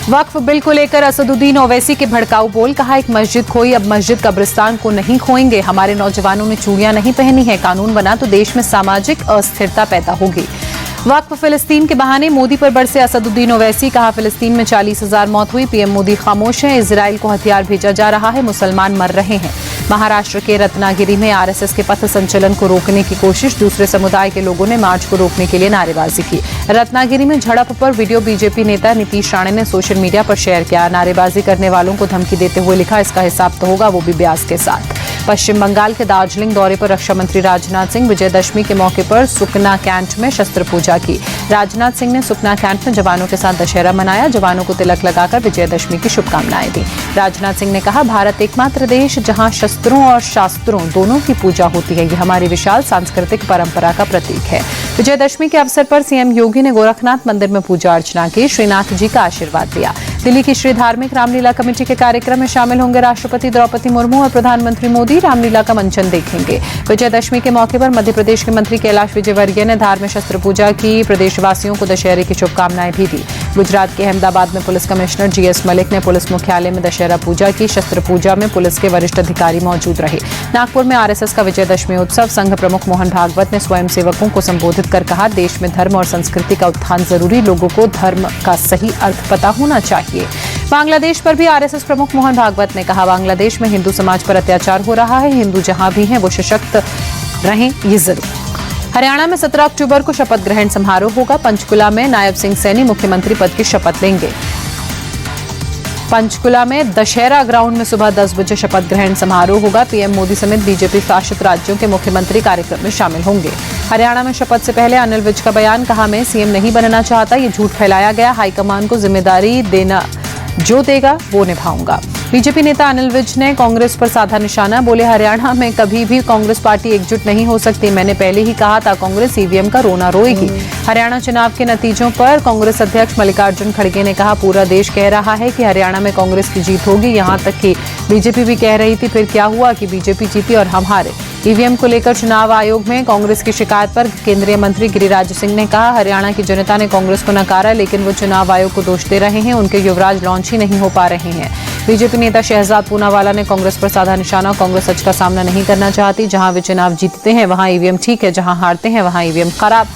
वक्फ bill को लेकर असदुद्दीन ओवैसी के भड़काऊ बोल, कहा एक मस्जिद खोई, अब मस्जिद कब्रिस्तान को नहीं खोएंगे। हमारे नौजवानों ने चूड़ियां नहीं पहनी है, कानून बना तो देश में सामाजिक अस्थिरता पैदा होगी। वक्फ फिलिस्तीन के बहाने मोदी पर बरसे असदुद्दीन ओवैसी, कहा फिलिस्तीन में 40,000 मौत हुई, पीएम मोदी खामोश हैं, इजराइल को हथियार भेजा जा रहा है, मुसलमान मर रहे हैं। महाराष्ट्र के रत्नागिरी में आरएसएस के पथ संचलन को रोकने की कोशिश, दूसरे समुदाय के लोगों ने मार्च को रोकने के लिए नारेबाजी की। रत्नागिरी में झड़प पर वीडियो बीजेपी नेता नीतीश राणे ने सोशल मीडिया पर शेयर किया। नारेबाजी करने वालों को धमकी देते हुए लिखा, इसका हिसाब तो होगा, वो भी ब्याज के साथ। पश्चिम बंगाल के दार्जिलिंग दौरे पर रक्षा मंत्री राजनाथ सिंह विजयदशमी के मौके पर सुकना कैंट में शस्त्र पूजा की। राजनाथ सिंह ने सुकना कैंट में जवानों के साथ दशहरा मनाया, जवानों को तिलक लगाकर विजयदशमी की शुभकामनाएं दी। राजनाथ सिंह ने कहा, भारत एकमात्र देश जहां शस्त्रों और शास्त्रों दोनों की पूजा होती है, ये हमारी विशाल सांस्कृतिक परंपरा का प्रतीक है। विजयदशमी के अवसर पर सीएम योगी ने गोरखनाथ मंदिर में पूजा अर्चना की, श्रीनाथ जी का आशीर्वाद लिया। दिल्ली की श्री धार्मिक रामलीला कमेटी के कार्यक्रम में शामिल होंगे राष्ट्रपति द्रौपदी मुर्मू और प्रधानमंत्री मोदी, रामलीला का मंचन देखेंगे। विजयदशमी के मौके पर मध्य प्रदेश के मंत्री कैलाश विजयवर्गीय ने धार में शस्त्र पूजा की, प्रदेशवासियों को दशहरे की शुभकामनाएं भी दी। गुजरात के अहमदाबाद में पुलिस कमिश्नर जीएस मलिक ने पुलिस मुख्यालय में दशहरा पूजा की। शस्त्र पूजा में पुलिस के वरिष्ठ अधिकारी मौजूद रहे। नागपुर में आरएसएस का विजयदशमी उत्सव, संघ प्रमुख मोहन भागवत ने स्वयंसेवकों को संबोधित कर कहा, देश में धर्म और संस्कृति का उत्थान जरूरी, लोगों को धर्म का सही अर्थ पता होना चाहिए। बांग्लादेश पर भी आरएसएस प्रमुख मोहन भागवत ने कहा, बांग्लादेश में हिंदू समाज पर अत्याचार हो रहा है, हिंदू जहां भी हैं वो सशक्त रहें, ये जरूर। हरियाणा में 17 अक्टूबर को शपथ ग्रहण समारोह होगा। पंचकुला में नायब सिंह सैनी मुख्यमंत्री पद की शपथ लेंगे। पंचकुला में दशहरा ग्राउंड में सुबह 10 बजे शपथ ग्रहण समारोह होगा। पीएम मोदी समेत बीजेपी शासित राज्यों के मुख्यमंत्री कार्यक्रम में शामिल होंगे। हरियाणा में शपथ से पहले अनिल विज का बयान, कहा मैं सीएम नहीं बनना चाहता, ये झूठ फैलाया गया, हाईकमान को जिम्मेदारी देना, जो देगा वो निभाऊंगा। बीजेपी नेता अनिल विज ने कांग्रेस पर साधा निशाना, बोले हरियाणा में कभी भी कांग्रेस पार्टी एकजुट नहीं हो सकती, मैंने पहले ही कहा था कांग्रेस ईवीएम का रोना रोएगी। हरियाणा चुनाव के नतीजों पर कांग्रेस अध्यक्ष मल्लिकार्जुन खड़गे ने कहा, पूरा देश कह रहा है कि हरियाणा में कांग्रेस की जीत होगी, यहां तक कि बीजेपी भी कह रही थी, फिर क्या हुआ कि बीजेपी जीती और हम हारे। ईवीएम को लेकर चुनाव आयोग में कांग्रेस की शिकायत पर केंद्रीय मंत्री गिरिराज सिंह ने कहा, हरियाणा की जनता ने कांग्रेस को नकारा, लेकिन वो चुनाव आयोग को दोष दे रहे हैं, उनके युवराज लॉन्च ही नहीं हो पा रहे हैं। बीजेपी नेता शहजाद पूनावाला ने कांग्रेस पर साधा निशाना, कांग्रेस सच का सामना नहीं करना चाहती, जहां वे चुनाव जीतते हैं वहां ईवीएम ठीक है, जहां हारते हैं वहां ईवीएम खराब।